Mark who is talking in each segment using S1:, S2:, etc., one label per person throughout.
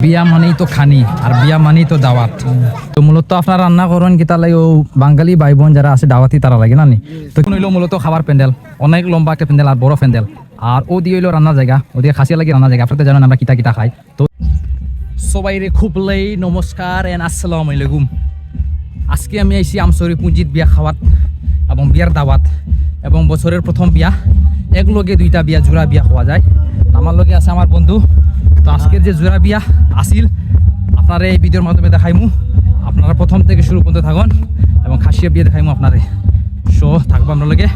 S1: বিয়া মানেই তো খানি আর বিয়া মানেই তো দাওয়াত। তো মূলত আপনার রান্না করেন কি তার লাগে ও বাঙালি ভাই বোন যারা আছে দাওয়াতি তারা লাগে না নি। তো কোন হইলো মূলত খাবার প্যান্ডেল, অনেক লম্বা একটা প্যান্ডেল আর বড় প্যান্ডেল, আর ও দিয়ে হইলো রান্নার জায়গা, ওদিকে খাসিয়া লাগে রান্নার জায়গা। আপনারা জানেন আমরা কিতা কিতা খাই। তো সবাই রে খুবলেই নমস্কার এন্ড আসসালামু আলাইকুম। আজকে আমি আইছি আমসরি পুঁজিত বিয়া খাওয়াত এবং বিয়ার দাওয়াত এবং বছরের প্রথম বিয়া, এক লগে দুইটা বিয়া জোড়া বিয়া খাওয়া যায়। আমার লগে আছে আমার বন্ধু। তো আজকের যে জোড়া বিয়া আসিল আপনারা এই ভিডিওর মাধ্যমে দেখাইমু। আপনারা প্রথম থেকে শুরু পর্যন্ত থাকুন এবং খাসিয়া বিয়ে দেখাইমু আপনারে। সো থাকবো আপনার লগে।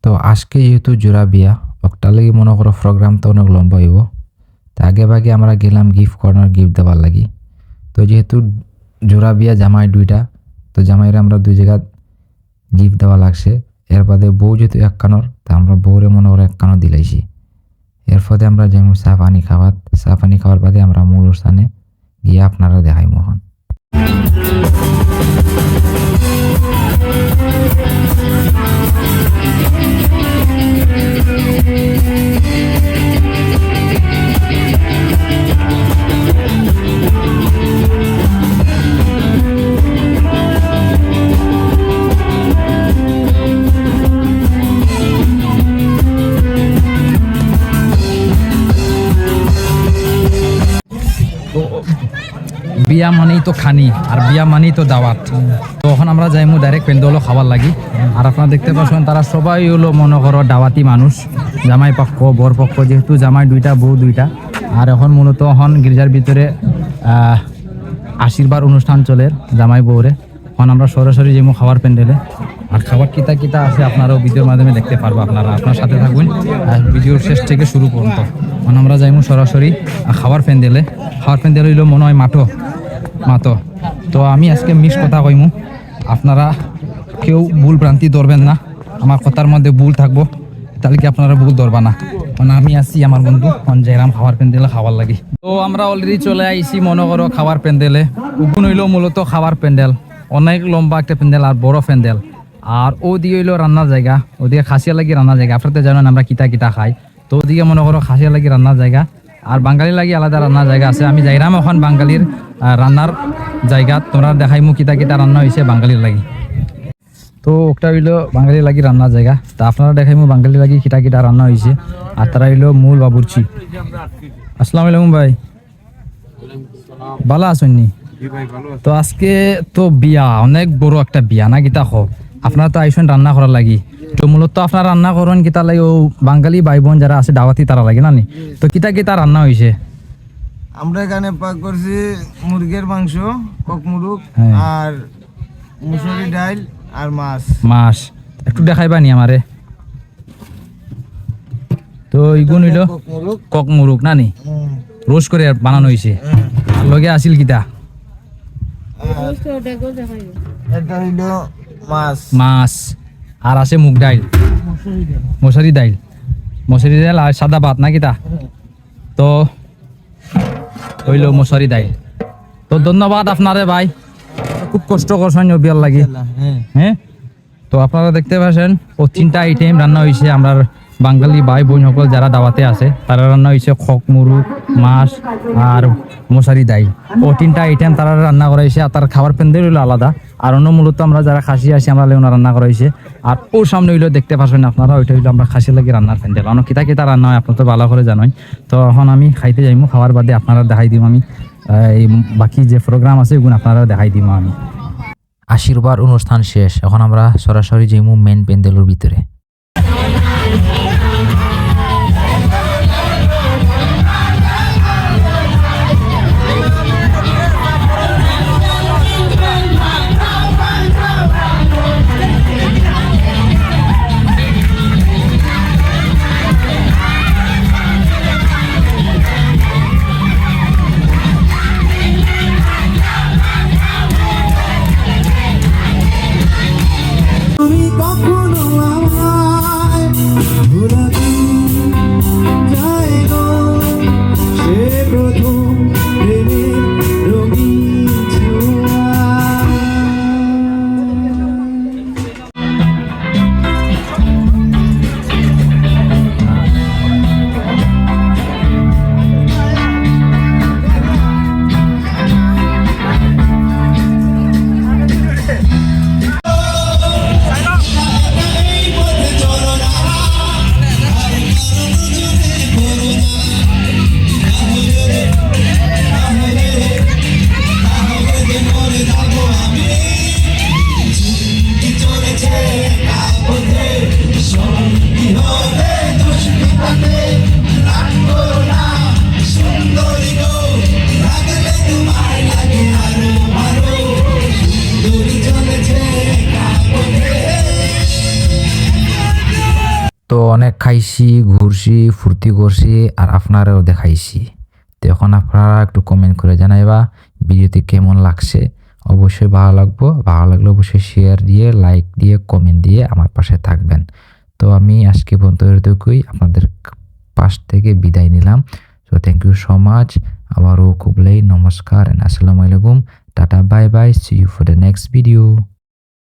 S2: তো আজকে যেহেতু জোড়া বিয়া একটা লাগি মনে করো প্রোগ্রাম তো অনেক লম্বা হইব। তো আগে ভাগে আমরা গেলাম গিফট কর্নার গিফট দেওয়ার লাগি। তো যেহেতু জোড়া বিয়া জামাই দুইটা, তো জামাইরা আমরা দুই জায়গা গিফট দেওয়া লাগছে। এর বাদে বউ যেহেতু এক কানর, তা আমরা বউরে মনে করো এক কানর দিলাইছি। এর ফলে আমরা যেমন চা পানি খাওয়ার বাদে আমরা মূল স্থানে গিয়ে আপনারা দেখাই মোহন।
S1: বিয়া মানেই তো খানি আর বিয়া মানেই তো দাওয়াত। তো এখন আমরা যাইমু ডাইরেক্ট প্যান্ডেলও খাবার লাগি। আর আপনারা দেখতে পাচ্ছেন তারা সবাই হলো মনে করো দাওয়াতি মানুষ, জামাই পক্ষ বর পক্ষ, যেহেতু জামাই দুইটা বউ দুইটা। আর এখন মূলত এখন গির্জার ভিতরে আশীর্বাদ অনুষ্ঠান চলে জামাই বউরে। এখন আমরা সরাসরি যাইমু খাবার প্যান্ডেলে। আর খাবার কিতা কিতা আছে আপনারাও ভিডিওর মাধ্যমে দেখতে পারবো। আপনারা আপনার সাথে থাকুন ভিডিওর শেষ থেকে শুরু পর্যন্ত। এখন আমরা যাইমু সরাসরি খাবার প্যান্ডেলে। খাবার প্যান্ডেল হইলো মনে হয় মাঠো। তো আমি আজকে মিস কথা কইমু, আপনারা কেউ ভুল ভ্রান্তি ধরবেন না। আমার কথার মধ্যে ভুল থাকবো, তাহলে কি আপনারা ভুল ধরবা না। মানে আমি আসি আমার বন্ধু জয়রাম খাবার প্যান্ডেলে খাবার লাগি। তো আমরা অলরেডি চলে আইছি মনে করো খাবার প্যান্ডেলে। উগুন হইলো মূলত খাবার প্যান্ডেল, অনেক লম্বা একটা প্যান্ডেল আর বড় প্যান্ডেল। আর ও দিয়ে হইলো রান্নার জায়গা, ওদিকে খাসিয়া লাগি রান্নার জায়গা। আপনারা তো জানেন আমরা কিতা কিতা খাই। তো ওদিকে মনে করো খাসিয়া লাগি রান্নার জায়গা আর বাঙালি লাগি আলাদা রান্নার জায়গা আছে। আমি যাইরাম এখন বাঙালির রান্নার জায়গা, তোমরা দেখাইমু কিতা কিতা রান্না হয়েছে বাঙালির লাগি। তো ওটা হইলো বাঙালি লাগি রান্নার জায়গা। তা আপনারা দেখাইমু বাঙালি লাগি কিটা কিটা রান্না হয়েছে। আর তারা হইলো মূল বাবুর্চি। আসসালামু আলাইকুম ভাই, ভালো আছেন নি? তো আজকে তো বিয়া, অনেক বড় একটা বিয়া না কিতা খো। আপনারা তো আইসেন রান্না করার লাগি। তো মূলত আপনারা রান্না করেন কিতা লাগে ও বাঙালি ভাই বোন যারা আছে দাওয়াতি তারা লাগে না নি। তো কিতা কিতা রান্না হয়েছে?
S3: আমরা এখানে পাক করছি মুরগির মাংস, কক মুরগ আর মুসুরি ডাল আর মাছ।
S1: একটু দেখাইবা নি আমারে? তো ইগুন হইলো কক মুরগ না নি, রোস্ট করে বানানো হয়েছে। আর লগে আসিল কিতা?
S3: এটা হইলো
S1: মাছ। আর আছে মুগ ডাইল, মসুরি ডাইল আর সাদা ভাত না কিতা? তো হইলো মসুরি ডাইল। তো ধন্যবাদ আপনারে ভাই, খুব কষ্ট করছেন বিয়ার লাগি। হ্যাঁ, তো আপনারা দেখতে পাচ্ছেন ও 3টা আইটেম রান্না হয়েছে। আমরা বাঙালি ভাই বোন সকল যারা দাওয়াতে আছে তারা রান্না হয়েছে খক মুরগ, মাছ আর মশারি ডাইল। ও 3টা আইটেম তারা রান্না করাইছে। আর তার খাবার প্যান্ডেল হইলো আলাদা। আর অন্য মূলত আমরা যারা খাসি আছি আমরা লেগুনা রান্না করাইছে। আর ওর সামনে হইলো দেখতে পাচ্ছেন আপনারা, ওইটা হইলো আমরা খাসি লাগি রান্নার প্যান্ডেল। অনেক কিতা কিতা রান্না হয় আপনার তো ভালো করে জানেন। তো এখন আমি খাইতে যাইমু, খাওয়ার বাদে আপনারা দেখাই দিব আমি এই বাকি যে প্রোগ্রাম আছে ওগুলো আপনারা দেখাই দিব আমি।
S2: আশীর্বাদ অনুষ্ঠান শেষ, এখন আমরা সরাসরি যাইমু মেন প্যান্ডেলের ভিতরে।
S3: তুমি কখনো আমার
S2: তো অনেক খাইছি, ঘুরছি, ফুর্তি করছি আর আপনারাও দেখাইছি। তো এখন আপনারা একটু কমেন্ট করে জানাইবা ভিডিওটি কেমন লাগছে। অবশ্যই ভালো লাগলে অবশ্যই শেয়ার দিয়ে, লাইক দিয়ে, কমেন্ট দিয়ে আমার পাশে থাকবেন। তো আমি আজকে পর্যন্ত এটুকুই আপনাদের পাশ থেকে বিদায় নিলাম। So thank you so much. আবারও খুবলেই নমস্কার এন্ড আসসালামু আলাইকুম, tata, bye bye, see you for the next video.